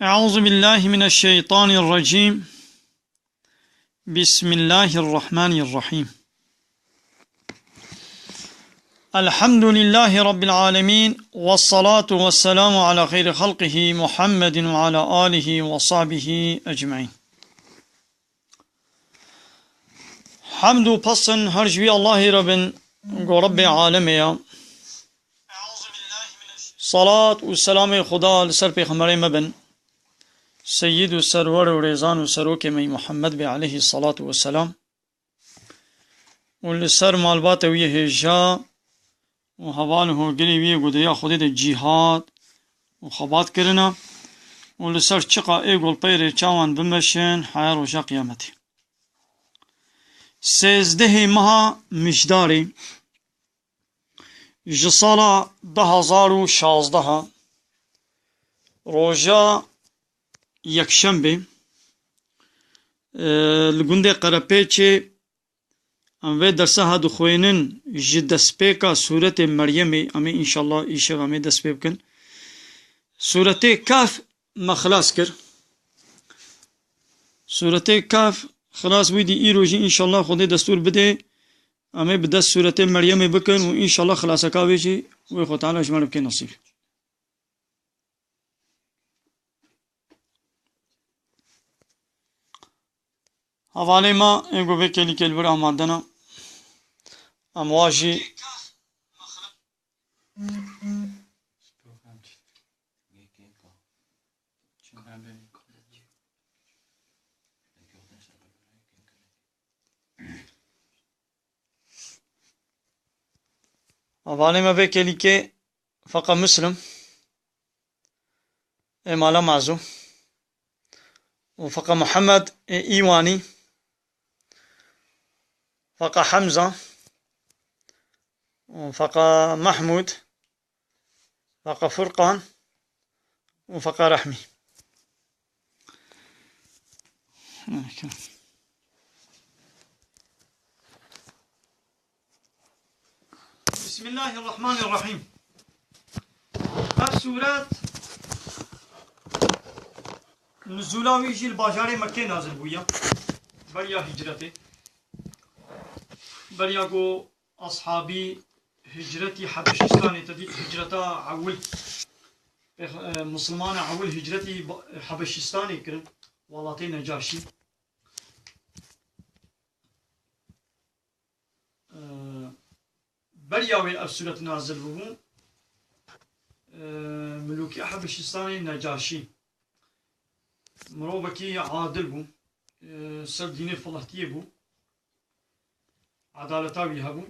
أعوذ بالله من الشيطان الرجيم. بسم الله الرحمن الرحيم. الحمد لله رب العالمين، والصلاة والسلام على خير خلقه محمد وعلى آله وصحبه أجمعين. حمد و پسن هر جوی الله ربن گو رب عالمیا. صلاة و سلام خدا لسر پیغمبر مبن سید و سرور و ریزان و سروک می محمد بی علیه الصلاة والسلام و لسر مالبات ویه هجا و حواله گلی ویه گودیا خودی ده جیهاد و خبات کرنا و لسر چقا ایگل پیر چاوان بمشن حیر و جا قیامتی. 13 ماه مجداری جسالا 2016 روژا یکشنبه لگنده قرپیچه اموی درسه ها دخوینن جی دسپیکا سورت مریم امی انشاءالله ایشق امی دسپیب کن سورت کاف مخلاص کر سورت کاف خلاص ویدی ای روژی انشاءالله خود دستور بده امی بدست سورت مریم بکن و انشاءالله خلاصه کاویجی وی خود تعالی اجمال بکن نصیب. حواله ما ایگو بکلی کل برا مادنا امواجی حواله ما بکلی که فقط مسلم مالا معزو وفقط محمد ايواني فقط حمزة وفقط محمود فقط فرقان وفقط رحمي. بسم الله الرحمن الرحيم. سورة نزولاوی جیل باجار مکه نازل بویا بریا هجرته بریا کو اصحابی هجرتی حبشستانی تدید هجرتا اول مسلمان اول هجرتی حبشستانی کرن ولات نجاشی بریا وی افسورت نازل بوون ملوکی حبشستانی نجاشی مروبكي عادل بو سر دين فلسطين بو عدالتاوي هبو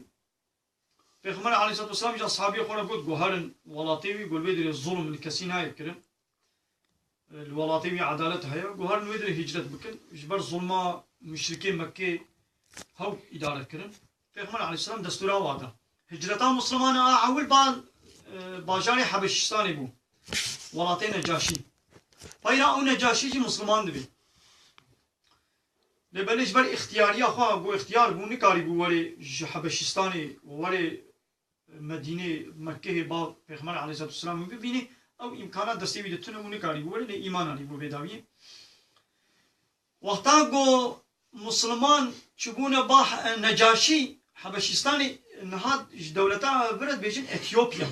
پیغمبر عليه الصلاه والسلام جا صحابي خونا قد جوهرن ولاتيوي قول بيدري الظلم الكسين هاي كرم الولاتيوي عدالت هيا جوهرن ويدري هجرت بكن جبر ظلما مشركين مكه هو اداره كرم پیغمبر عليه السلام دستورا وادا هجرتا مسلمان اول باجاري حبشستاني بو ولاتي نجاشي فاينا او نجاشي جي مسلمان دبي لبلش بر اختياري اخوا بو اختيار بو نكاري بو ولي حبشستاني ولي مدينه مكه با پیغمبر عليه الصلاه والسلام ببيني او امكانات دستي بي دتنه بو نكاري بو ولي ايمان علي بو بداوي وقتا جو مسلمان چبونه با نجاشي حبشستاني نهاد دولتا برد بيجن اثيوبيا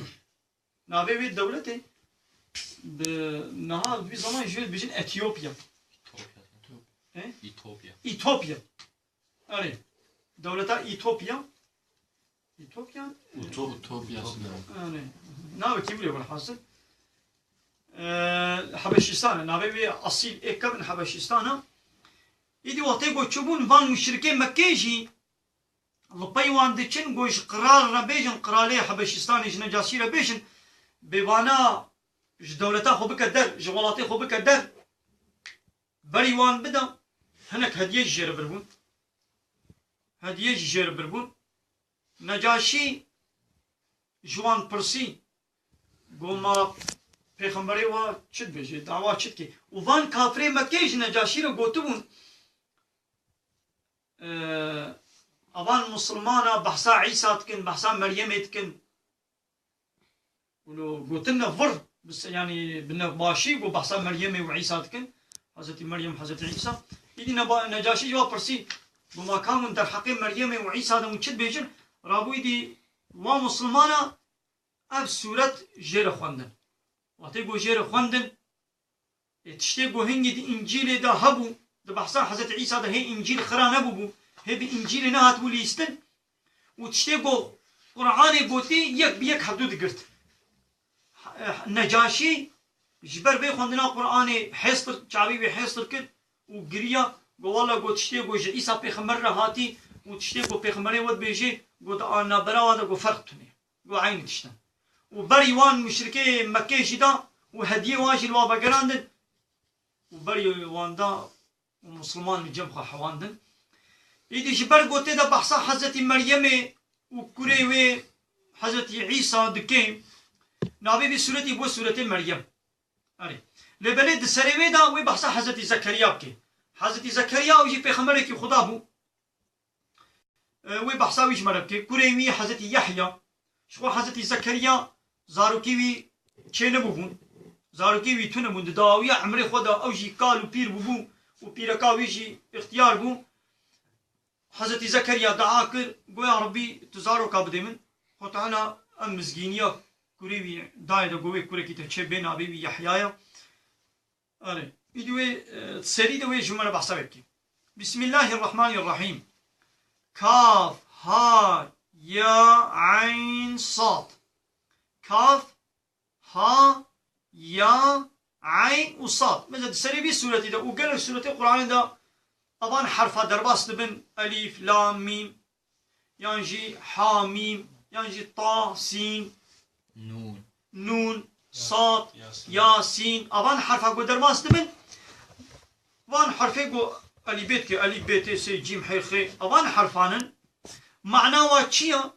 نابي دولته نهار bir zaman جويل بيجن اثيوبيا ايثوبيا أري دولة ايثوبيا أري ناوي كيبلي بالحاصل حبشستان ناوي بي أصيل إكا من حبشستان إدي وقتي قو تشوفون فان مشركين مكيجي لبي وان ديشن قوش قرار ربيجن قرالي حبشستان نجاسي ربيجن بوانا دولتا خو بكدر جوالاتي خو بكدر بريوان بدا هناك هديه جير بربون هديه جير بربون نجاشي جوان برسي قوما پیغمبري وا چت بيجي دعوا چت كي وفان كافري مكيج نجاشي رو قوتبون اوان مسلمانا بحثا عيسى تكن بحثا مريم تكن ولو قوتنا فر بس يعني بالنباشي وبحصل مريم وعيسى تكن حضرت مريم حضرت عيسى إذا نجاشي جواب برسي وما كان من در حقي مريم وعيسى هذا منشد بيجن رابو إذا ومسلمانا أب سورة جير خواندن واتيقو جير خواندن تشتيقو هنجي دي إنجيل دا هبو دا بحصان حضرت عيسى دا هي إنجيل خران هبو هي بإنجيل نهات وليستن وتشتيقو قرآن قوتي يك بيك حدود قرت نجاشي جبر بي خواندنا قرآن حيصر شعبي بي حيصر كد وقريا قو والله قو تشتيقو عيسى بيخمر هاتي وتشتيقو بيخمري ود بيجي قو دا آنا براوادا قو فرق تني قو عين تشتن وبريوان مشركي مكة جدا وهديه واجي الوابا قراندن وبريوان دا ومسلمان الجمخة حواندن إذا جبر قوتي دا بحصا حضرت مريم وكريوي حضرت عيسى دكيم نابي بسورة بو سورة مريم أري لبلد سريوي دا وي بحصا حضرت زكريا بكي حضرت زكريا ويجي بيخمره كي خدا بو وي بحصا ويش مربكي كريوي حضرت يحيى شو حضرت زكريا زاروكيوي چه نبوون زاروكيوي تو نبون داوية عمري خدا او جي قال و پير ببو و پيركاوي جي اختيار بو حضرت زكريا دعا كر قو يا ربي تزاروكا بدي من خو تعالى ام مزگينيا كوريوي داي دا قوي كوري كتا چه بين عبيبي يحيايا اري ايدوي تسري دوي جملة بحثا بكي بسم الله الرحمن الرحيم كاف ها يا عين صاد كاف ها يا عين وصاد مثلا تسري بي سورة دا وقال سورة القرآن دا طبعا حرفها درباس دبن ألف لام ميم ينجي حاميم ينجي طا سين نون صاد ياسين طبعا حرفها قو درباس دبن طبعا حرفي قو ألي بيت كي ألي بيت سي جيم حي خي طبعا حرفانا معناه چیه؟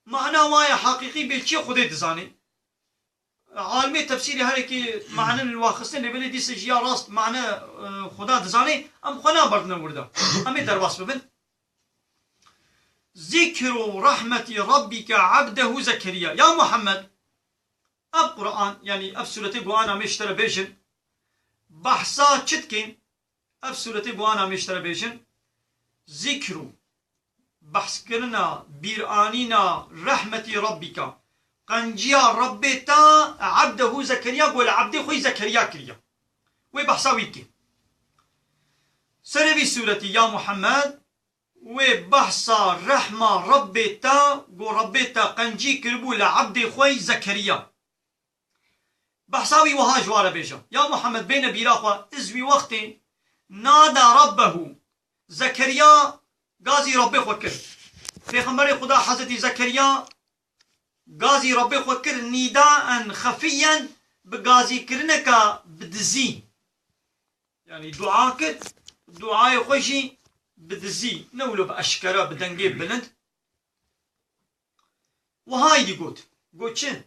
معناه يا حقيقي بالشي خدي دزاني عالمي تفسيري هاري كي معنى الواخصين اللي بلدي سجيا راست معنى خدا دزاني ام خنا بردنا وردا امي درواس ببن ذكر رحمة ربك عبده زكريا يا محمد اب قرآن يعني اب سورة قوانا مشترى بيشن بحثا چتكين اب سورة قوانا مشترى بيشن ذكر بحث کرنا بیرانینا رحمت ربك قنجيا ربتا عبده زكريا قول عبده خوي زكريا كريا وبحثاوي كي سربي سورة يا محمد وبحثا رحمة ربتا قول ربتا قنجي كربو لعبده خوي زكريا بحثاوي وها جوار بيجا يا محمد بين بيراخوا ازوي وقت نادى ربه زكريا غازي ربي خوكر پیغمبر خدا حضرت زكريا غازي ربي خوكر نداء خفيا بغازي كرنكا بدزي يعني دعاء خوشي بدزي نولو بأشكرا بدنجي بلند وهاي دي قوت چن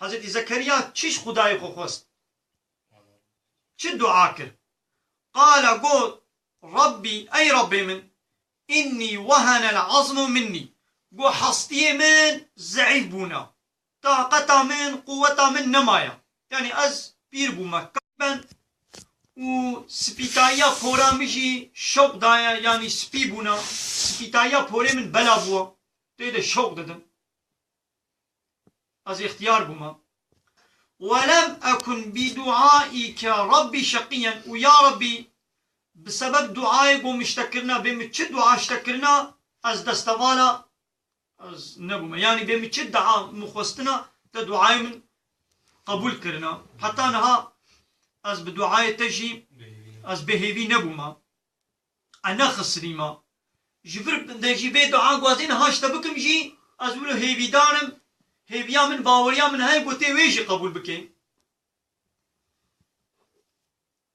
حضرت زكريا چش خداي خو خواست چه دعا كر قال قوت ربي اي ربي من إني وهن العظم مني قو حصتي من زعيف بونا طاقة من قوة من نمايا يعني أز بير بوما كبن و سبيتايا فورا مجي شوق دايا يعني سبي بونا سبيتايا فورا من بلا بوا تيدا شوق ددن أز اختيار بوما ولم أكن بدعائك ربي شقيا ويا ربي بسبب دعائي قوم اشتكرنا بمتشد دعاء اشتكرنا از دستوالا از نبوما يعني بمتشد دعاء مخوستنا تدعاء من قبول كرنا حتى نها از بدعاء تجي از بهيفي نبوما انا خسريما جبر دجي بي دعاء قوازين هاش تبكم جي از ولو هيفي دارم هيفيا من باوريا من هاي قوتي ويجي قبول بكين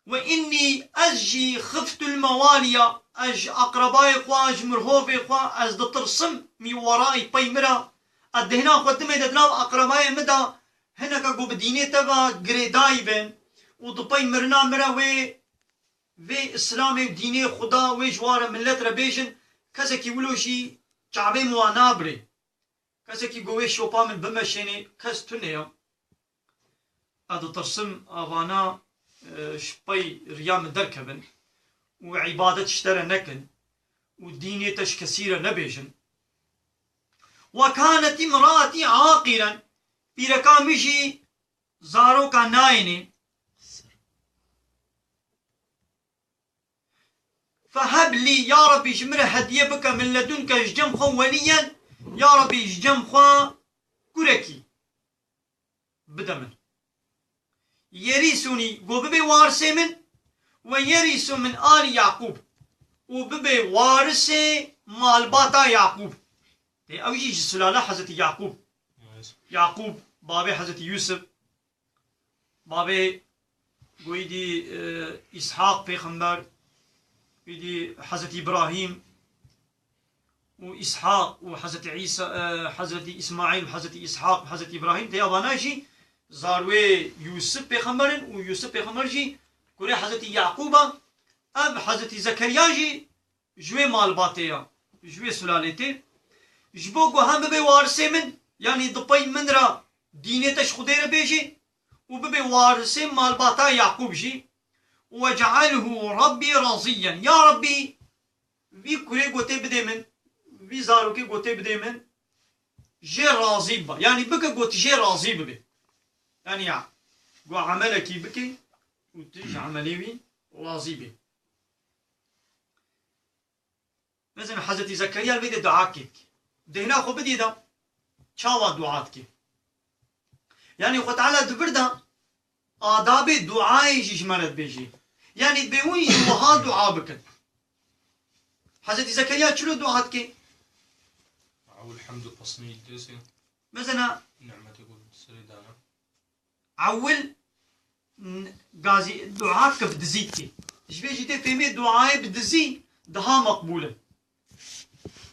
وإني أجي خفت المواليا أج أقربائي خوا أج مرهوبي خوا أز دترسم مي ورائي بيمرا الدهنا خدمي ددنا أقربائي مدا هنا كاقو بديني تبا قريداي بين ودبي مرنا مرا وي إسلامي وديني خدا وي جوار ملت ربيجن كذا كي ولوشي شعبي موانابري كذا كي قوي شوبا من بمشيني كز تنيا ادو ترسم ابانا شبي ريام دركبن وعبادة اشترى نكن ودينيتش كثيرة نبيجن وكانت امرأتي عاقرا بيركامجي زارو كنايني فهب لي يا ربي جمره هدية بك من لدنك جم خو وليا يا ربي جم خو كركي بدمن يريسوني قوببي وارسي من ويرث من آل يعقوب وببي وارثي مالباتا يعقوب او يجي سلالة حضرت يعقوب يعقوب بابي حضرت يوسف بابي قويدي إسحاق پیغمبر قويدي حضرت إبراهيم وإسحاق وحضرت عيسى حضرت إسماعيل وحضرت إسحاق وحضرت إبراهيم تي أباناجي زاروي يوسف پیغمبر ويوسف پیغمبر جي كوري حضرت يعقوب اب حضرت زكريا جي جوي مالباتيا جوي سلالتي جبوكو هم ببي وارسي من يعني دبي من را دينيتش خدير بيجي وببي وارسي مالباتا يعقوب جي وجعله ربي راضيا يا ربي في كوري قوتي بدي من في زاروكي قوتي بدي من جي راضي با يعني بك قوتي جي راضي ببي يعني قو عملكي بكي وتيجي عمليوي راضي بي مثلا حضرت زكريا البيت دعاء كيك دهنا خو بدي دا چاوا دعات كي يعني خو تعالى دبردا آداب دعاء جمالت بيجي يعني بيوين جوها دعاء بكن حضرت زكريا شلو دعات كي عول الحمد التصنيل ديسي مثلا نعمة يقول سريدانا عول غازي دعاء كبدزيت كي جبيجي تي فيمي دعاء بدزي دها مقبوله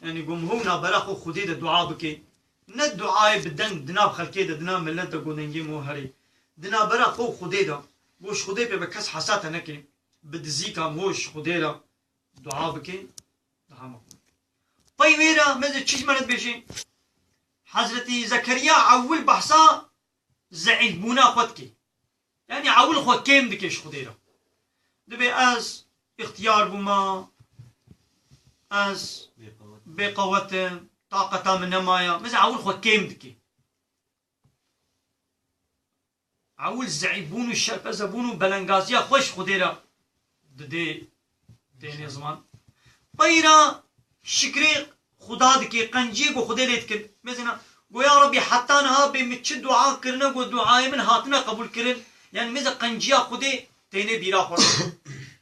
يعني قوم هونا براخو خدي دعاء بكي نا الدعاء بدن دنا بخلكي دنا ملت قوننجي مو هري دنا براخو خدي دا وش خدي بكس حسات نكي بدزيكا موش خدي دا دعاء بكي دها مقبول طيب ويرا ماذا تشيش مرت بيجي حضرتي زكريا عول بحصا زعيم بونا خدكي يعني عول خود كيم دكيش خدي دا دبي از اختيار بما از بقوة طاقة من نمايا مثلا عول خود كيم دكي عول زعيبونو الشرفزبونو بلنغازيا خوش خديرا ددي تاني زمان طيرا شكري خدا دكي قنجي قو خدي ليتكن مثلا قو يا ربي حتى نها بمتش دعاء كرنا قو دعاء من هاتنا قبول كرن يعني مثلا قنجيا خدي تاني بيرا خور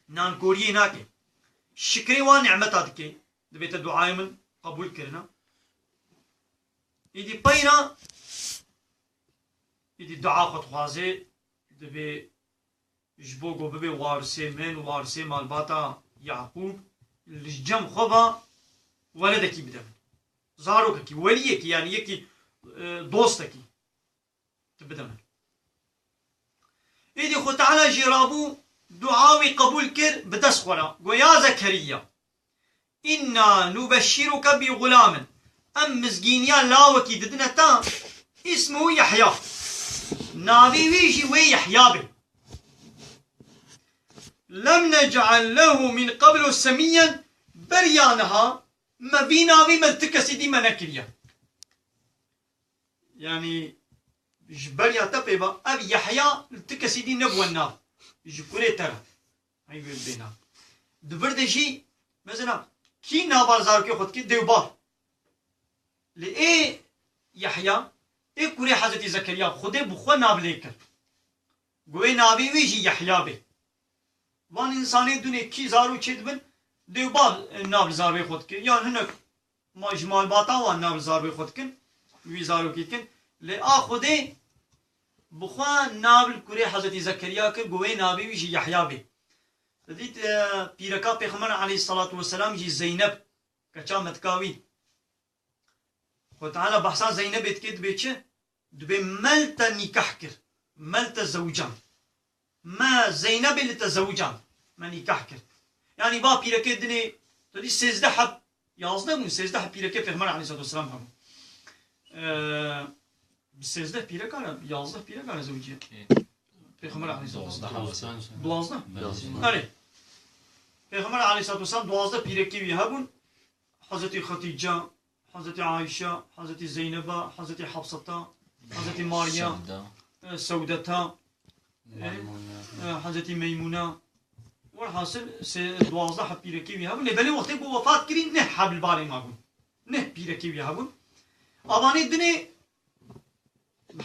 نان كوري ناكي شكري ونعمتا دكي دبيت الدعاء من قبول كرنا يدي بينا يدي دعاء خد خوازي دبي جبوغو ببي وارسي من وارسي مالباتا يعقوب الجم خبا ولدكي بدم زاروكي وليكي يعني يكي دوستكي تبدم يدي خو تعالى جرابو دعاوي قبول كر بدس خورا ويا زكريا إنا نبشرك بغلام أم مزجينيا لاوكي ددنا تا اسمه يحيى نابي ويجي ويحيى به لم نجعل له من قبل سميا بريانها ما بينا بي ملتكسي دي منكريا يعني جبريا تبيبا أبي يحيى التكسي دي نبوة النار جكوري ترى هاي بينا دبرد شي مثلا كي نابار زاركي خد كي ديوبار لإيه يحيى إيه كوري حضرت زكريا خده بخوا ناب ليكر قوي نابي ويجي يحيى به وان إنساني دوني كي زارو چيد بن ديوبار ناب زاروي خد كي يعني هناك ما جمال باتا وان ناب زاروي خد كن وي زارو كي كن لآ خده بخوا ناب كوري حضرت زكريا كر قوي نابي ويجي يحيى به ديت بيركا پیغمبر عليه الصلاة والسلام جي زينب كچا متكاوي خو تعالى بحثا زينب اتكد بيتش دبي ملتا نكاح كر ملتا زوجان ما زينب اللي تزوجان ما نكاح كر يعني با بيركا دني تدي 16 حب يازده من 16 حب بيركا پیغمبر عليه الصلاة والسلام هم 16 بيركا يازده بيركا زوجية پیغمبر علیه السلام دوازده دوازده آره پیغمبر علیه السلام دوازده پیرکی هبون حضرت خدیجه حضرت عایشه حضرت زینبه حضرت حفصه حضرت ماریا سودتا حضرت میمونه والحاصل دوازده پیرکی هبون لبلی وقتی بو وفات کردن نه حبل باری ما بون نه پیرکی هبون آبانی دنی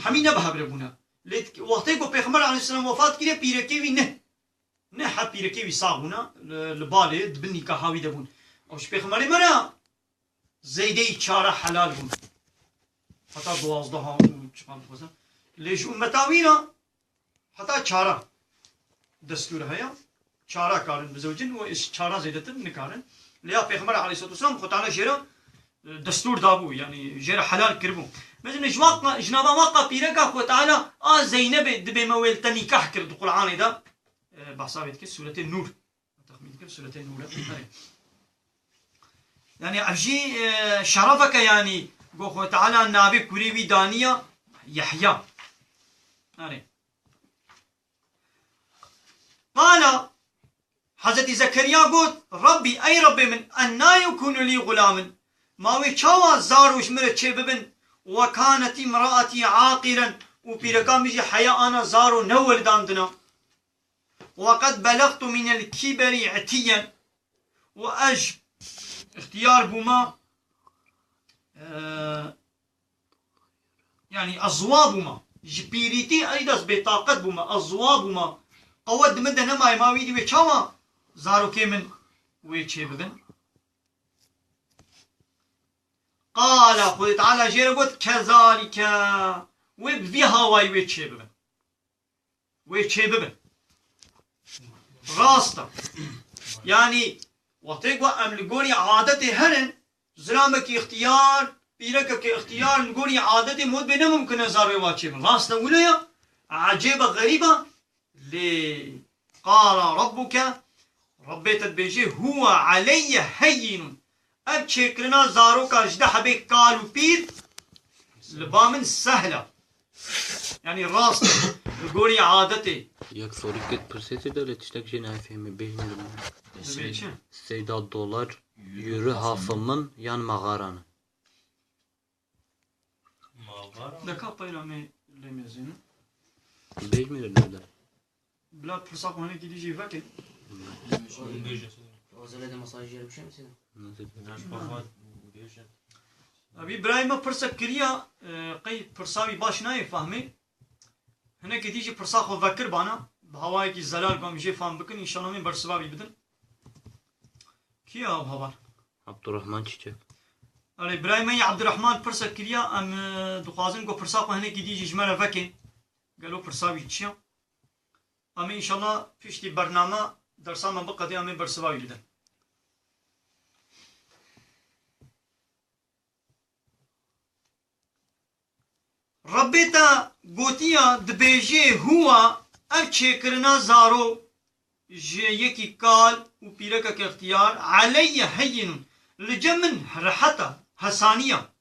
همین نبهبره بونه وقتی که پیغمبر علیه السلام وفات کرده پیرکی نه حب پیرکی صابونه لباله دبنی که هاوی دبون اوش پیغمبر مرا زیده چاره حلال بون حتی دوازده ها چقدر بخوزن لیش امتاوینا حتی چاره دستور هیا چاره کارن بزوجن و اش چاره زیدتن نکارن لیا پیغمبر علیه السلام خدای جرا دستور دابو يعني جرا حلال كربو مثلا جنابا واقع بيركا خو تعالى زينب دبي مويل نكاح كرد القران ده بحسابيت كي سوره النور تخمين كيف سوره النور يعني ابجي شرفك يعني خو تعالى النبي كريبي دانيه يحيى يعني قال حضرت زكريا قلت ربي اي ربي من ان يكون لي غلام ماوي چاوا زاروش مره چه ببن وكانت امرأتي عاقرا وبيركام بيجي حياة انا زارو نول داندنا وقد بلغت من الكبر عتيا واج اختيار بما يعني ازواب بما جبيريتي ايضا بطاقت بما ازواب بما قود مدنا ما ماوي دي چاوا زارو كمن وي چه ببن قال خود تعالى جيرا قلت كذلك وبفي هواي ويتشي ببن راستا يعني وطيقوا أم لقوني عادتي هرن زرامك اختيار بيرك اختيار لقوني عادتي مود بنا ممكن ازار واتشي ببن راستا ولايا عجيبة غريبة قال ربك ربيت بيجي هو علي هين اب چکرنا زارو کا اجده حبه قالو پیر لبامن سهله يعني راست القولي عادتي یک soru git pırseti de letiştek jene fehmi behmirim. Seyda dolar yürü hafımın yan mağaranı. Da kapayla me lemezin. Behmirim öyle. Bla fırsat hani gideceği vakit. وزلده مساجير بشمسه ابي ابراهيم فرصه كريا قي فرصاوي باش ناي فهمي هنا كتيجي فرصه خو فكر بانا بهواي كي زلال قام جي فهم بكن ان شاء الله من برسبابي بدن كيا هوا Abdurrahman Çiçek. على ابراهيم عبد الرحمن فرصه كريا ام دخازن قو فرصه هنا كتيجي جمله فكن قالوا فرصاوي تشيا ام ان شاء الله فيشتي برنامج درسا ما بقى دي ام برسبابي بدن ربيتا قوتيا دبيجي هو اب چكرنا زارو يكي قال وبيركا كاختيار علي هين لجمن رحتا حسانية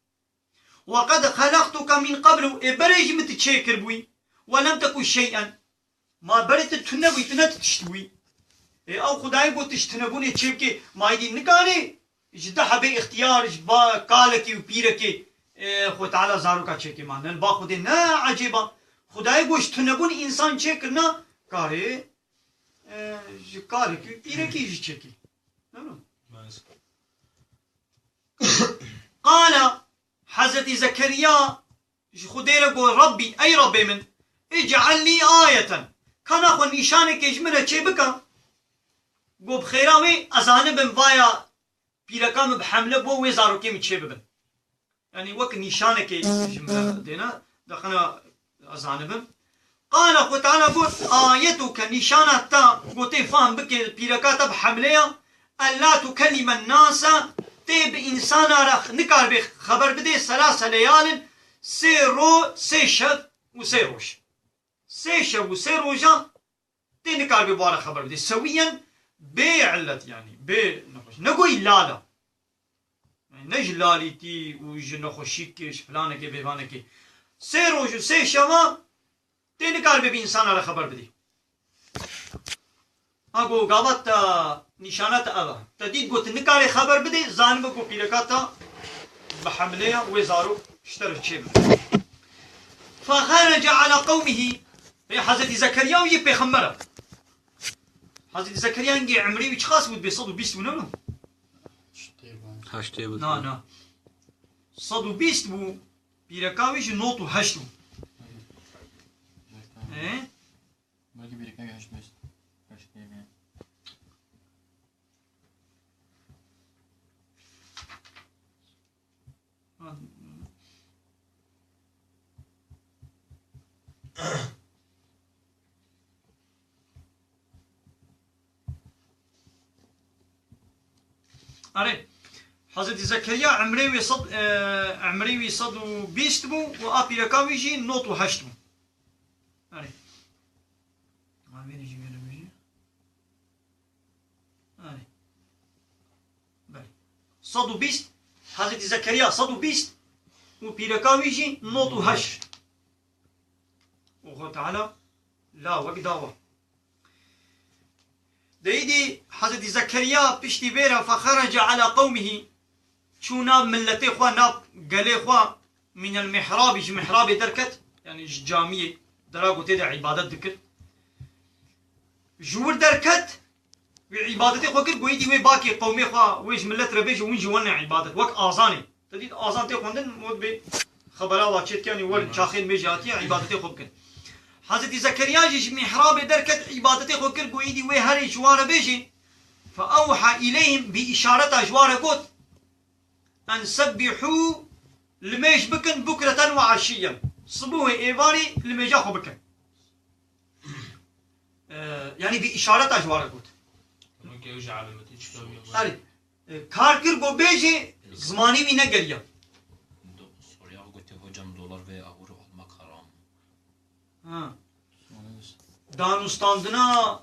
وقد خلقتك من قبل ابريج متشكر بوي ولم تكن شيئا ما بريت تنبوي تنتشتوي او خداي بو تشتنبوني تشبكي ما يدي نكاني جدا حبي اختيار جبا قالكي وبيركي خو تعالى زارو کا چه مان با خود نه عجيبه خدای گوش تنبون انسان چه کرنا کاری کاری کی پیره کی چه کی قال حضرت زكريا خدای گو ربي اي ربي من اجعل لي آية كان اخو نشانه کجمره چه بکا گو بخیراوی ازانه بم وایا پیرکام بحمله بو و زارو کی چه ببن يعني وك نشانك جملة دينا دخلنا أزانبهم قال أخو تعالى قلت آيتك نشانة تا قلت فهم بك بيركات بحملية ألا تكلم الناس تيب إنسان رخ نكار بخ خبر بدي 3 ليال سيرو سيشب وسيروش سيشب وسيروجا تي نكار ببارة خبر بدي سويا بعلت يعني نقول لا نجلاليتي وجنخوشيكش فلانك بيفانك سيروج سي شما تنكار بإنسان على خبر بدي أقول قابت نشانات أبا تديد قلت نكاري خبر بدي زانب قو بيركاتا بحملية وزارو اشترك شيء فخرج على قومه حضرت زكريا ويجي بيخمره حضرت زكريا نجي عمري ويش خاص بود بصد وبيست ونو هشته بود نا صد وبيست بو بيركاويش نوت وهشت بو ايه belki bir iki yaş beş diye mi? أري حضرت زكريا عمري صد وبيست بو وأبي ركاويجي نوت وهشت بو أري ما بيجي أري بلي صد وبيست حضرت زكريا صد وبيست وبيركاويجي نوت وهش وهو تعالى لا وقداوه ديدي حضرت زكريا بشتي بيرا فخرج على قومه شو ناب ملتي خوا ناب قالي خوا من المحراب يجي محراب دركت يعني جامية دراغو تيدا عبادات ذكر جور دركت عبادتي خوا كر قويدي وي باكي قومي خوا ويش ملت ربيش وين جوانا عبادت وك آزاني تديد آزان تي خوندن مود بي خبرا واتشت كاني ول شاخين ميجاتي عبادتي خوا بكن حضرت زكريا جيش محراب دركت عبادتي خو كر قويدي وي هري جوار بيجي فأوحى إليهم بإشارة جوار قوت أن سبحوا لميش بكن بكرة وعشيا صبوه إيفاري لميجا خو بكن يعني بإشارة جوار قوت أري كاركر قو بيجي زماني وي نقريا Soruya gote hocam dolar ve avro almak haram. Ha. دانستاندنا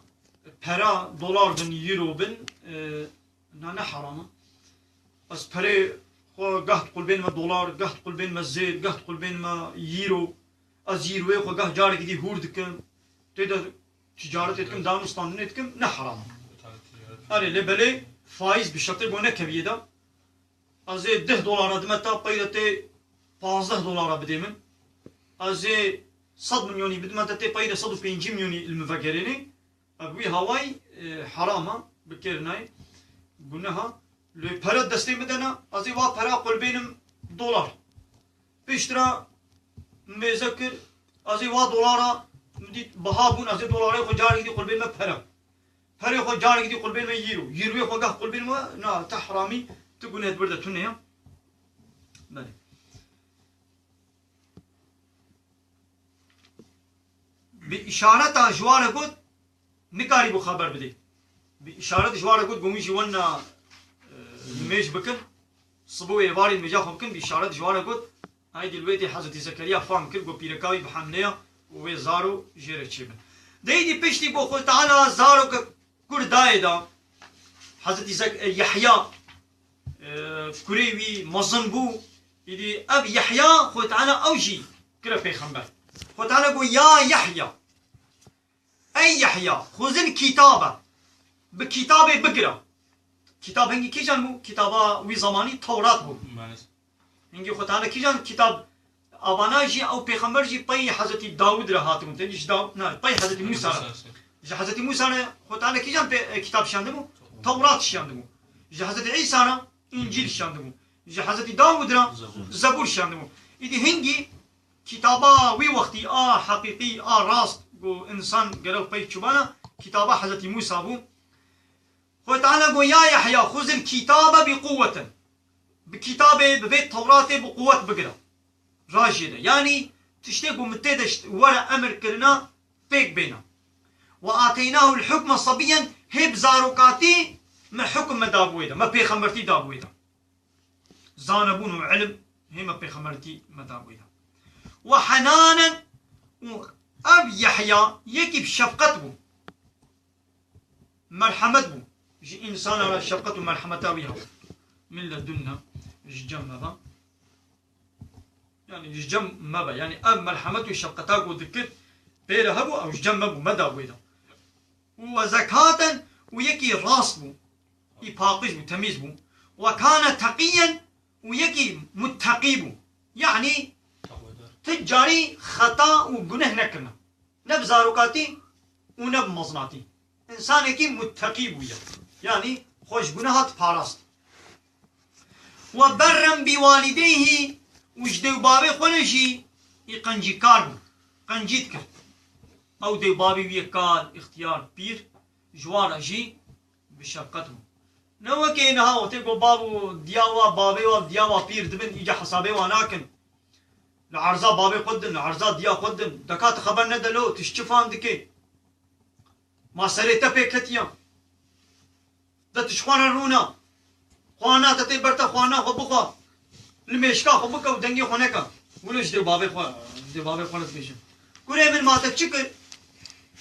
پرا دلار بن یورو بن نه حرامه بس پره خو قهت قل بين ما دولار قهت قل بين ما زيت قهت قل بين ما يورو از يورو خو قهت جارك دي هورد كم تقدر تجارت تكم دانستاندنا تكم نه حرامه اري لبلي فايز بشرط بونه كبيده از $10 ادمتا قيدتي $15 بديمن از 100 مليوني بدما تتي بايدة 150 مليوني المفكريني ابوي هواي حرامه بكيرناي قلناها لو برا دستي مدنا ازي وا برا قل بينم دولار بيشترا مذكر ازي وا دولار مدي بهابون ازي دولار خو جاري دي قل بين ما برا برا خو جاري دي قل بين ما يورو خو قل بين ما نا تحرامي تقول هاد برده تنيا بله بإشارة جوار قد نكاري بو خبر بدي بإشارة جوار قد قوميش وانا ميش بكن صبوه يباري مجاخو بكن بإشارة جوار قد هايدي الويدي حضرت زكريا فهم كل قو بيركاوي بحملية وزارو جيرة تشيبن ديدي بيشتي بو خل تعالى زارو كور دايدا حضرت يحيى كوريوي مزن بو يدي أب يحيى خل تعالى أوجي كرا بيخمبر خل تعالى قو يا يحيى أي يحيى خذ الكتابة بكتابة بقرا كتاب هنجي كيجان مو كتابة وي زماني توراة بو هنجي خد تعالى كيجان كتاب أباناجي أو بيخمبرجي باي حضرت داود رهاتم تنجيش داود نا باي حضرت موسى جا حضرت موسى خد تعالى كيجان كتاب شاندمو توراة شاندمو جا حضرت عيسى إنجيل شاندمو جا حضرت داود را زبور شاندمو إذا هنجي كتابة وي وقتي حقيقي راست قو إنسان قرأ باي شبانا كتابة حضرت موسى بو خو تعالى قو يا يحيى خذ الكتابة بقوة بكتابة ببيت التوراة بقوة بقرا راجينا يعني تشتاقوا متدشت ورا أمر كرنا بيك بينا وآتيناه الحكم صبيا هب زاروكاتي ما حكم ما دابويدا ما بيخمرتي دابويدا زانبون وعلم هي ما بيخمرتي ما دابويدا وحنانا أب يحيى يكي بشفقته مرحمته جي إنسان على شفقته مرحمته ويها من لدنا جم مبا يعني جم مبا يعني أب مرحمته شفقته وذكر بير هبو أو جنبه مدى بويدا وزكاة ويكي راس بو يباقش بو تميز بو وكان تقيا ويكي متقي بو يعني تجاري خطا وجنه نكنا نب زاروكاتي ونب مزناتي إنسان يكي متقي بو يعني خوش جناهات باراست وبرم بوالديه وجدو بابي خونجي يقنجي كاربو قنجيت كر او دي بابي ويكار اختيار بير جوار جي بشفقته نو كينها وتيقو بابو دياوا بابي ودياوا بير دبن يجا حسابي وناكن العرضة بابي قدن العرضة ديا قدن دكات خبر ندلو تشتفان دكي ما سريتا بيكتيا دا تشخوانا رونا خوانا تتي برتا خوانا خبقا المشكا خبقا ودنگي خونكا ولوش دي بابي خوانا تكيشن كوري من ماتك چكر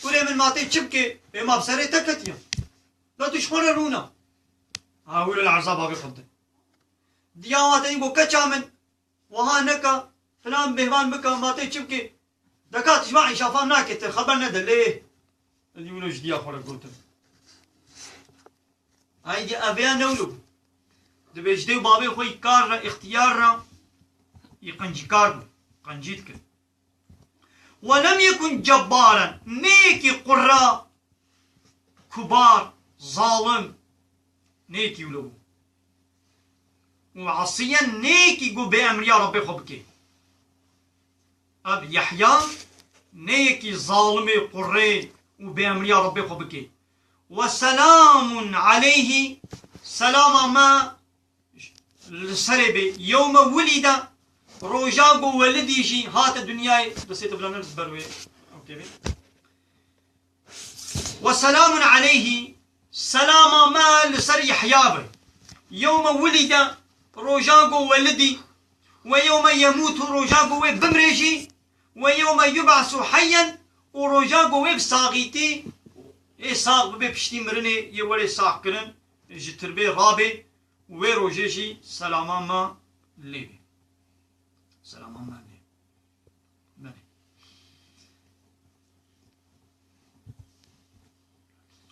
كوري من ماتك چبكي ما بسريتا كتيا لا تشخوانا رونا هاولو العرضة بابي قدن دياوات ينقو كچا من وها نكا فلان بهوان بكا ماتي چبكي دكات جماعي شافان ناكتر خبر ندل ليه اللي ولوش ديا خورا قوتن هاي دي أبيا نولو دبيش ديو بابي خوي كار اختيار يقنجي كار قنجيت كر ولم يكن جبارا نيكي قراء كبار ظالم نيكي ولو وعصيا نيكي قو بأمر يا ربي خبكي أب يحيى نيكي ظالمي قري وبأمر يا ربي خبكي وسلام عليه سلام ما السربي يوم ولد روجاغو ولدي شي هات الدنيا بسيط بلا بروي اوكي وسلام عليه سلام ما لسر يحيى يوم ولد روجاغو ولدي ويوم يموت روجاغو بمرجي ويوم يبعث حيا وروجاغو بصاغيتي اي صاغ ببشتي مرني يولي صاغ كرن جتربي رابي ويروجيجي سلاما ما ليبي سلاما ما ليبي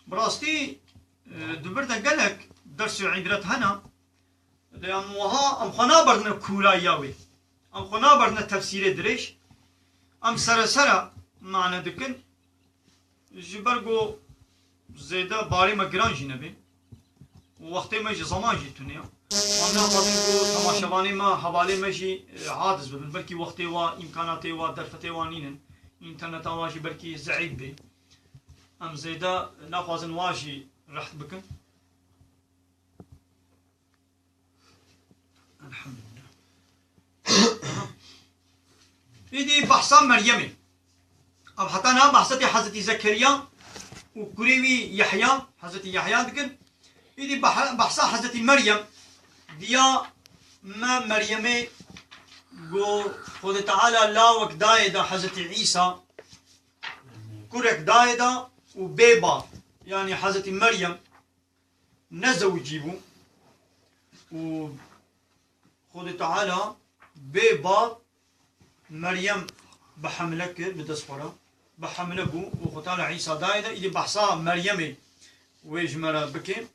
براستي دبرتا قالك درس عبرت هنا لأن وها أم خنابرنا كولا ياوي أم خنابرنا تفسير دريش أم سرسرة معنى دكن جبرگو زيدا باري ما گران جي نبي ووقتي ما جي زمان جي تونيا امنا قادم کو تماشاواني ما حوالي ما جي عادز ببن بلكي وقتي و امكاناتي و درفتي وانين انترنت واجي بلكي ضعيف بي ام زيدا ناخذن واجي رحت بكن الحمد لله ايدي بحثا مريمي اب حتى انا بحثتي حضرتي زكريا وكريوي يحيى حضرتي يحيى ذكر ايدي بحثا حضرتي مريم ديا ما مريمي جو خود تعالى لا وك دايدا حضرتي عيسى كرك دايدا وبيبا يعني حضرتي مريم نزو يجيبوا و خود تعالى بيبا مريم بحملك بدسفرة بحمله بو وختال عيسى دايدا إذا بحصا مريمي ويجمرا بكي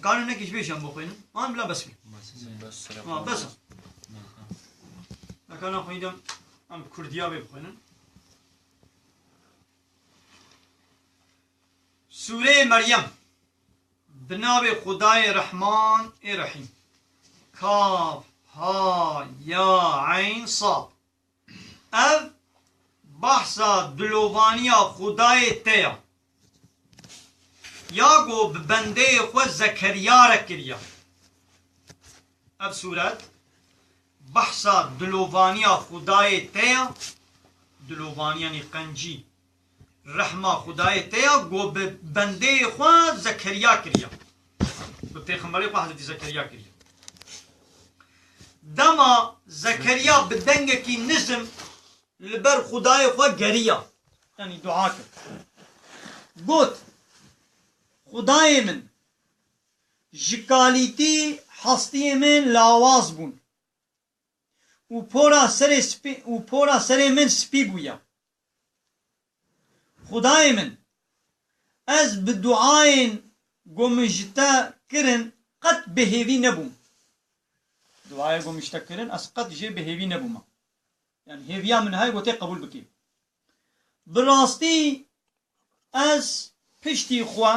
كانوا نكيش بيش أم بخوين ما بلا بس بي بس لكن أخوين أم كرديا بخوين سورة مريم بناب خداي رحمن الرحيم كاف ها يا عين صاد اف بحثا دلوانیا خدای تیا یا گو بنده خود زکریا را کریا اب صورت بحثا دلوانیا خدای تیا دلوانیا نی قنجی رحمه خدای تیا گو بنده خود زکریا کریا به پیغمبری خود حضرت زکریا کریا دما زكريا بدنگكي نزم لبر خداي خو گريا يعني دعاك قلت خداي من جكاليتي حستي من لاواز بون و پورا سر من سپي بويا خدای من از بدعاین گمشتا کرن قد بهیوی نبوم دعای گمشتا کرن از قد جه بهیوی نبوم يعني هیویا من های گوته قبول بکی براستی از پشتی خوا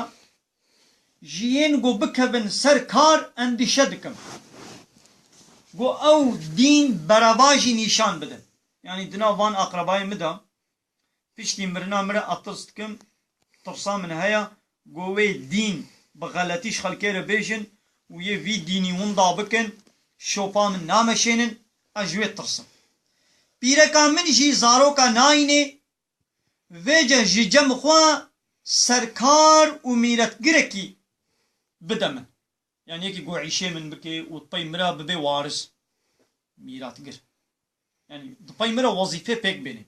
جیین گو بکبن سرکار اندیشه دکم گو او دین براواجی نشان بدن يعني دنا وان اقربای مدا پشتی مرنا مرا اطرست کم ترسا من هيا قوي دين بغلطيش خلقير بيجن ويه في ديني ونضا بكن شوفا من نامشينن اجوي ترسم بيركا من جي زاروكا نايني ويجا جي جم خوا سركار وميرت گركي بدمن يعني يكي قو عيشي من بكي وطبي مرا ببي وارث ميرات گر يعني طبي مرا وظيفة بيك بيني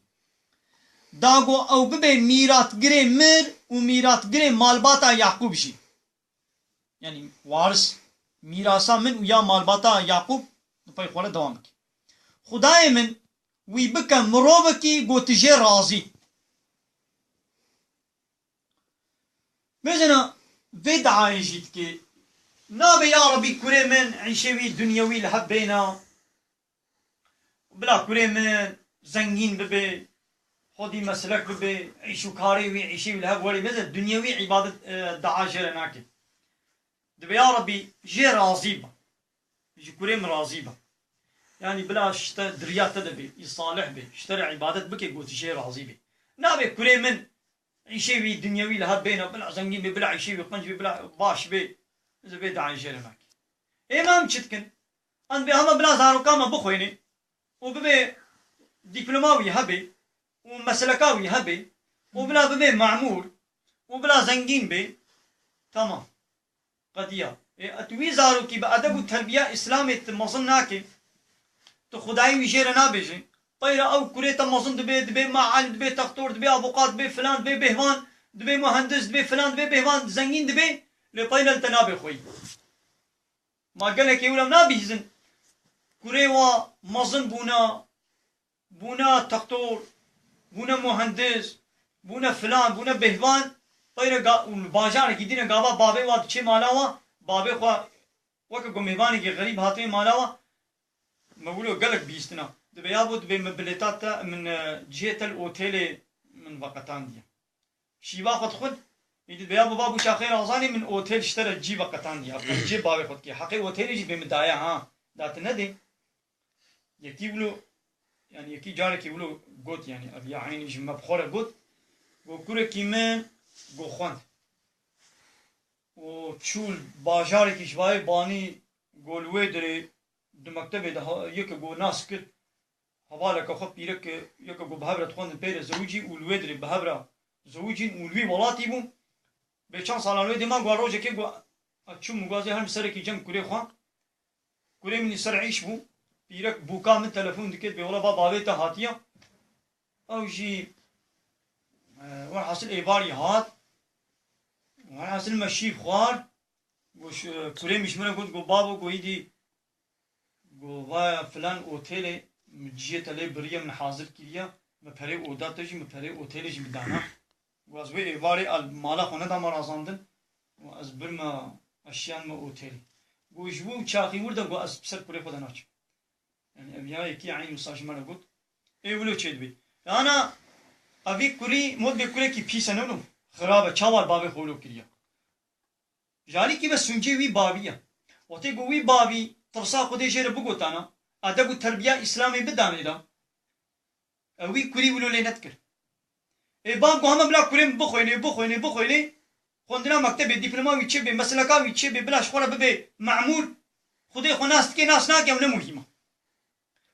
داغو او ببي ميرات گري مر وميرات گري مالباتا يعقوب جي يعني وارث ميراسا من ويا مالباتا يعقوب طبي خوله دوام بكي خداي من وي بكا مروبكي قو تجي راضي بزنا بدعا جيتكي نابي يا ربي كوري من عيشوي دنيوي لحبينا بلا كوري من زنجين ببي خودي مسلك ببي عيشو كاري وي عيشوي لهب ولي مثل دنيوي عبادة دعا جرناكي دبي يا ربي جي راضيبا جي كوري من راضيبا يعني بلا شتا دريات تدبي يصالح بي اشتري عبادة بكي قوت جي راضيبي نابي كوري من عيشوي دنيوي لهب بينا بلا زنجين بي بلا عيشوي قنج بي بلا باش بي إذا بيد عن جرمك إمام شتكن أن بهما بلا زارو كاما بخويني وببي دبلوماوي هبي ومسلكاوي هبي وبلا ببي معمور وبلا زنجين بي تمام قضية أتوي زارو كي بأدب التربية إسلامي تمصناكي تو خداي ويجيرنا بيجي طيرة أو كوريتا مصن دبي معلم دبي تختور دبي أبوقات دبي فلان دبي بهوان دبي مهندس دبي فلان دبي بهوان زنجين دبي لطينا التنابي خوي ما قال لك يقول نابي زن كوريوا مزن بونا تختور بونا مهندس بونا فلان بونا بهوان طيرة باجار کی دین گاوا بابے واد چه مالاوا بابے خوا وک گمهوانی کی غریب هاتوی مالاوا مقولو قلق بيستنا دبي يابد بمبليتات من جهة الأوتيل من وقتان دي شيبا خد يدي بيابو بابو شاخير أغزاني من أوتيل اشترى جي وقتان دي جي بابي خد كي حقي أوتيل جي بمدايا ها دات ندي يكي بلو يعني يكي جارك يقولوا قوت يعني أبي عيني جي مبخورة قوت وكورة كيمان قو خوند وشول باجارك يشباي باني قولوه دري دو مكتبه ده يك قو ناس كل حوالك خب بيرك يك قو بهبرة خوند بير زوجي والويدري بهبرة زوجين والوي ولاتي بو بچان سالان ويدي ما قو روجه كي قو اتشو مغازي هم سركي جم كوري خوان كوري مني سر عيش بو بيرك بوكا من تلفون دكت بيولا بابا بيتا هاتيا او جي وان حاصل ايباري هات وان حاصل مشيب خوار قوش كوري مش مرة قلت قو بابو قو يدي قو فايا فلان اوتيلي مجيت عليه بريا من حاضر كيريا مپره اودا تجي مپره اوتيلي جي بدانا واز بي ايباري المالا خونه دا مرازاندن واز برما اشيان ما اوتيلي قو جبو چاقي وردا قو از بسر كوري خدا ناچ يعني ابيا يكي عين وساج مرة قلت اي ولو چيد بي انا ابي كوري مود بكوري كي بيسا نونو خرابه چاوال بابي خولو كيريا جاري كي بس سنجي وي بابيا وتي قو وي بابي ترسا خدي جير بقوتانا ادب التربيه اسلامي بدان اذا وي كوري ولو لينتكر اي باب هم بلا كوري بخويني خوندنا مكتب دبلوماوي تشبي مسلكاوي تشبي بلاش خوره ببي معمول خدي خناست كي ناس ناك ولا مهمه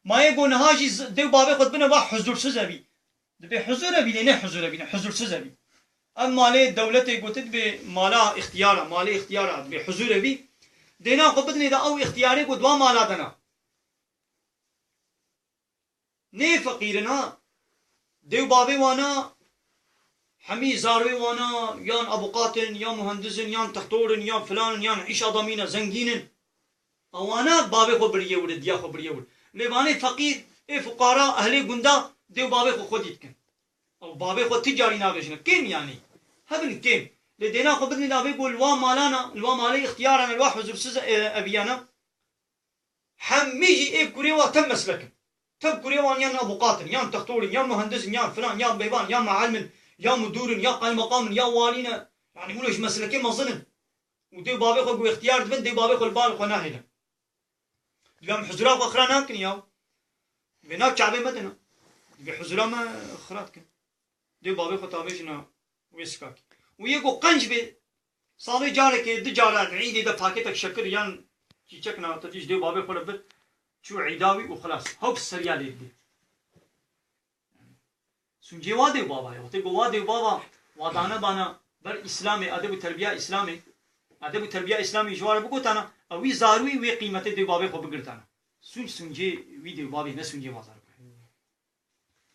ما يقول هاجي دو بابي خد بنا واحد حضور سزبي دبي حضور بي لين حضور سزبي اما لي دولتي قلت بي مالا اختيار بحضور بي دينا قبضني دا او اختياري قد وا مالا دنا ني فقيرنا دو بابي وانا حمي زاروي وانا يان ابو قاتل يان مهندس يان تختور يان فلان يان عيش ادمينا زنجين اوانا بابي خو بريه ولد يا خو بريه ولد لباني فقير اي فقراء اهلي قندا دو بابي خو خود يتكن او بابي خو تجاري ناقشنا كيم يعني هبل كيم لدينا خو بدني نابي يقول الوا مالانا الوا مالي اختيارنا الوا حزور سز ابيانا حميجي ايه كوريوا تم مسلك تم كوريوا يا ابو قاتل يا تختور يا مهندس يا فلان يا بيبان يا معلم يا مدور يا قائم مقام يا والينا يعني مولش مسلكي ما ظلم ودي بابي خو اختيار بنت دي بابي خو البال خو ناهله اليوم حزورا واخرانا كن يا بناك شعبي مدنا بحزورا ما خراتك دي بابي خو تابيشنا ويسكاك ويجو قنج بي صالي جارك دي جارات عيدي ده باكيتك شكر يان تيجكنا تجيش دي بابي خو لبت شو عيداوي وخلاص هو بالسريال يدي سنجي وادي بابا يا وتي وادي بابا وادانا بانا بر اسلامي ادب وتربيه اسلامي ادب وتربيه اسلامي جوار بقول انا اوي زاروي وي قيمته دي بابي خو بقرتانا سنجي ويدي بابي نسنجي وازار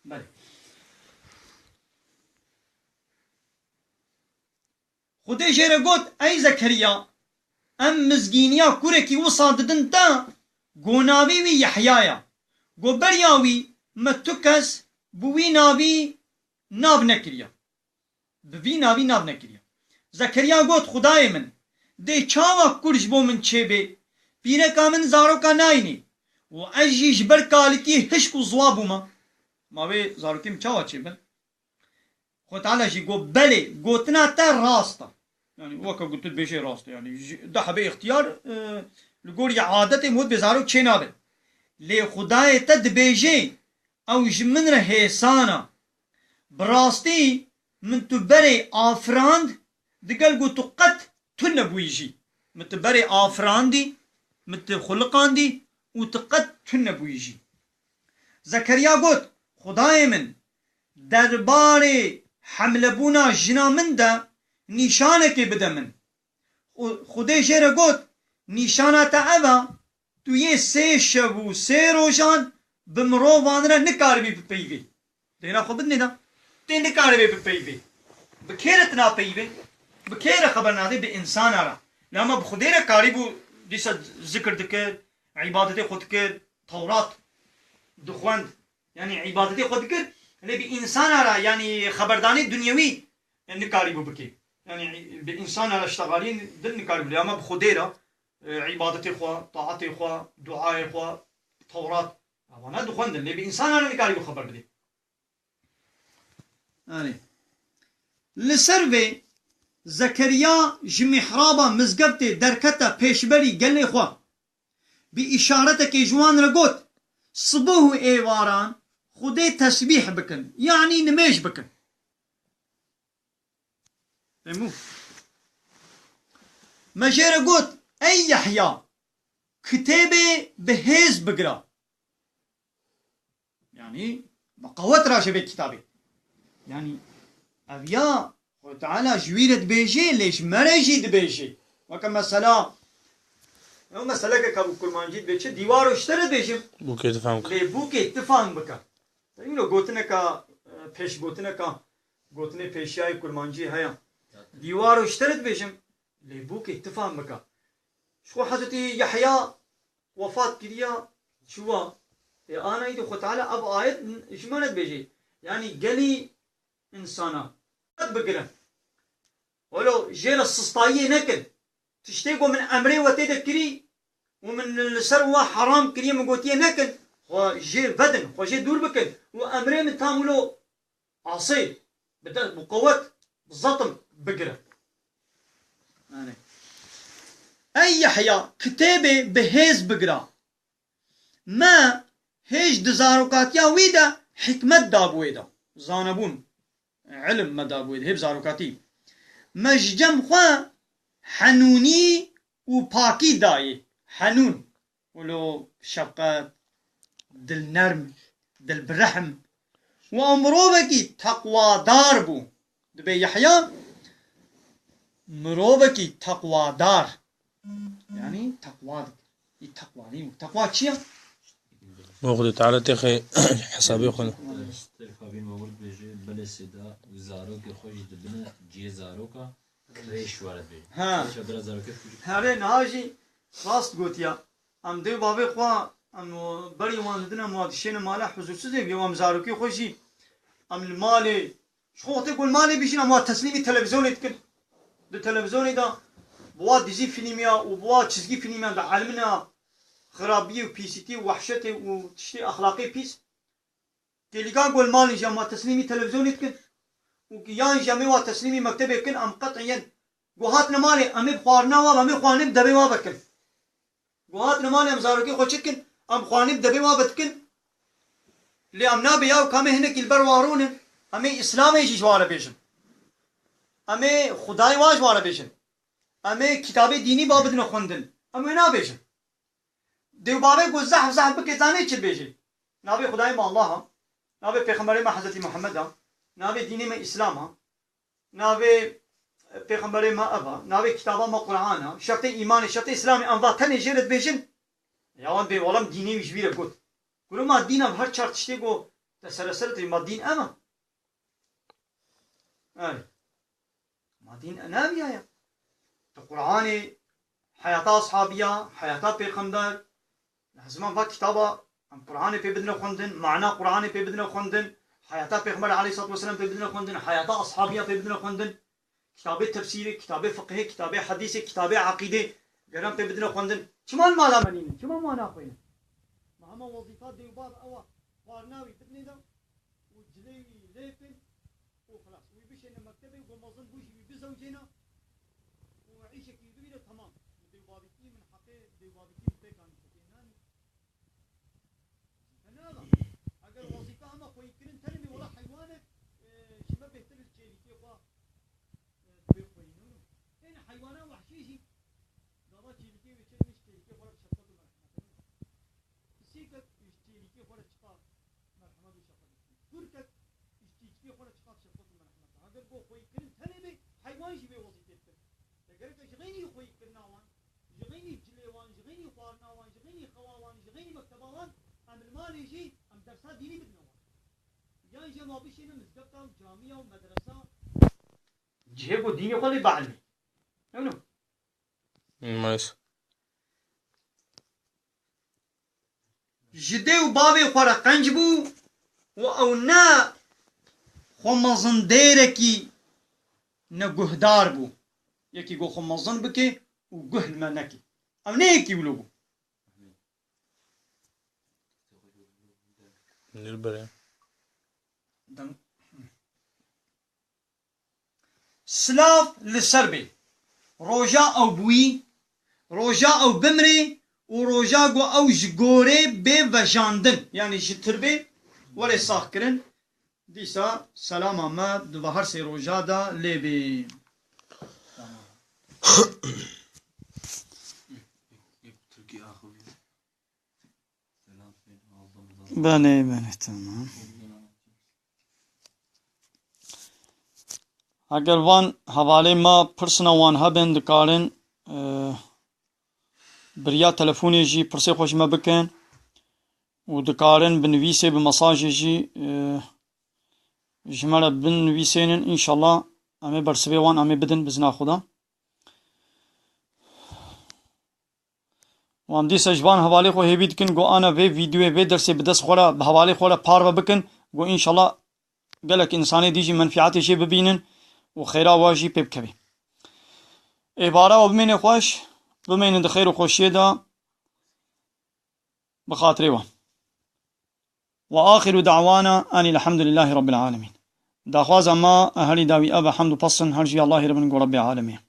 بله خدي جيره قلت اي زكريا ام مزگینیا کورکی وصاد دن تا گوناوی وی یحیایا گوبریاوی متکس بوی ناوی ناو نکریا بوی ناوی ناو نکریا زکریا گوت خدای من دی چاوا کورج بو من چیبه پیره کامن زارو کا ناینی و اجیش بر کالتی هشک و زوابو ما وی زارو کم چاوا چیبه خود تعالی جی گو بله گوتنا تا راستا يعني وكا قلت بشيء راست يعني ده حبي اختيار لقول عادتي مود بزارو تشينابل لي خداي تد بيجي او جمن هيسانا براستي من تبري افراند دقل قلت قد تنبويجي متبري افراندي متخلقاندي وتقد تنبويجي زكريا قلت خداي من درباري حملبونا جنا من ده نشانه که بده من خودی جره گوت نشانه تا اوه تو یه سه شب و سه روشان بمرو وانره نکار بی پیوی دینا خود بدنی دا تی نکار بی پیوی بکیرت نا پیوی بکیر خبر ناده به انسان آرا لما بخودی را کاری بو دیسا ذکر دکر عبادت خود کر تورات دخواند یعنی عبادت خود کر لیکن انسان آرا یعنی خبردانی دنیوی نکاری بو بکی يعني بالإنسان على اشتغالين دل نكارب لي أما بخديرة عبادتي إخوة طاعتي إخوة دعاء إخوة توراة أنا دخون دل لي بإنسان على نكارب خبر بدي يعني لسربي زكريا جمحرابا مزقبتي دركتا بيشبري قال لي إخوة بإشارتك جوان رقوت صبوه إيواران خدي تسبيح بكن يعني نميش بكن فهمو مجرى قلت اي يحيى كتابه بهز بقرا يعني بقوت راشة بالكتابة يعني ابيا وتعالى جويرة بيجي ليش مرجي بيجي وكما مسألة مسألة كابو كل ما نجيد بيجي ديوارو اشترت بيجي بوكي تفهم لي بوكي تفهم بكا يقولوا قوتنا كا پیش قوتنا كا قوتنا پیشياي كل ما نجي هيا ديوارو اشترت بيجم لبوك اتفاهم بكا شو حضرتي يحيى وفاة كريا شو انا يدو خد تعالى اب آيات اجمالت بيجي يعني قلي انسانا بقرا ولو جيل السسطاية نكل تشتيقوا من امري وتذكري ومن السروة حرام كريا مقوتية نكل وجي بدن وجي دور بكل وامري من تاملو عصي بدأ بقوة بالزطم بقرا يعني اي يحيى كتابه بهز بقرا ما هيج دزاروكاتيا ويدا حكمت دابويدا زانبون علم ما دابويدا هيب زاروكاتي مججم خوا حنوني وباكي داي حنون ولو شفقات دل نرم دل برحم وامروبكي تقوى داربو دبي يحيى مروبكي تقوى دار يعني تقوى التقوى تقوى شيء موقد تعالى تخي حسابي خلنا خابين مورد بيجي بلسيدا وزاروك خوش دبنا جي زاروكا ريش وارد بي ها شبرا زاروك هارين هاجي راست قوتيا ام دي بابي خوا ام بري واندنا موادشين مالا حضور سيدي بيوم زاروكي خوشي ام المالي شو تقول مالي بيجي ام تسليمي تلفزيون يتكن التلفزيون ده بوا ديزي فيلميا وبوا تشزقي فيلميا ده علمنا خرابيه وبيسيتي ووحشتي وتشتي اخلاقي بيس كيليكا قول مالي جا تسليمي تلفزيون يتكن وكيان جامي تسليمي مكتب يتكن ام قطعيا قوهاتنا مالي امي بخوارنا واب امي خوانب دبي وابكن قوهاتنا مالي ام زاروكي خوشتكن ام خوانب دبي وابتكن اللي امنا بياو كامي هناك البروارون امي اسلامي يجي جوارا بيشن امي خداي واج وارا بيشن امي كتابي ديني بابدنا خوندن امي نا بيشن ديو بابي قو زحف بكي زاني چل بيشي نابي خداي ما الله نابي پیغمبري ما حضرت محمد نابي ديني ما اسلام نابي پیغمبري ما ابا نابي كتابا ما قرآن شرط ايمان شرط اسلامي انضا تني جيرت بيشن يوان بي ولم ديني وش بيره قلت قولوا ما الدين بهر شرط تشتي قو تسلسلت ما الدين اما ما دين انا بيايا القرآن حياة أصحابية حياة بيغمبر زمان فات كتابة القرآن في بدنا خوندن معنى قرآن في بدنا خوندن حياة بيغمبر عليه الصلاة والسلام في بدنا خوندن حياة أصحابية في بدنا خوندن كتاب تفسيري كتاب فقهي كتاب حديثي كتاب عقيدة قرام في بدنا خوندن شمال مالا منين شمال ما ناقين مهما وظيفات دي باب أوا قارناوي بدنا ده وجلي ليفن وخلاص ويبيش إن مكتبي ومظن بوشي بزوجنا وعيشة كبيرة تمام دي بابكي من حقه دي بابكي بيكان كتينان فنالا أجر وظيفة أما خوي كرين تلمي ولا حيوانك شباب بيهتر الشيء كي هو بيخوينونه إن حيوانا وحشيشي دابا شيء كي بيشتري مشتري كي فرق شفقة مرحمة سيكك يشتري كي فرق شفقة مرحمة وشفقة تركك يشتري كي فرق شفقة مرحمة أجر بو خوي كرين تلمي حيوان شبه وظيفة تقدر جغيني خوي كرناوان جغيني جليوان جغيني خوارناوان جغيني خواوان جغيني مكتباوان ام المال يجي ام درسا ديني بدناوان يعني جا ما بيشينا مزقبتا وجامعة ومدرسة جهبو ديني خلي بعلمي نو ماشي جدي وبابي خورا قنجبو واونا خمزن ديركي نگهدار بو یکی گو خمزن بکه و گهل منکی ام نه یکی ولو نلبره سلاف للسربي روجا او بوي روجا او بمري و روجا گو او جگوري بي وجاندن يعني جتربي ولي ساخكرن ديسا سلام اما دوهر سي روجا دا لبي بله تمام اگر وان حواله ما پرسنا وان هبن دکارن بریا تلفونی جی پرسه خوش ما بکن و دکارن بنویسه بمساجی جی جمالا بنویسینن انشالله امی برسبه وان امی بدن بزنا خدا وان دیسا جوان حواله خو هیوید کن گو آنا وی ویدیو وی درسی بدس خورا بحواله خورا پارو بکن گو انشالله گلک انسانی دیجی منفعاتی جی ببینن و خیرا واجی پیب کبی عباره و بمین خوش بمین ده خیر و خوشی دا بخاطره وان وآخر دعوانا أن الحمد لله رب العالمين دا خواز ما أهلي داوي أبا حمد بصن هرجي الله رب العالمين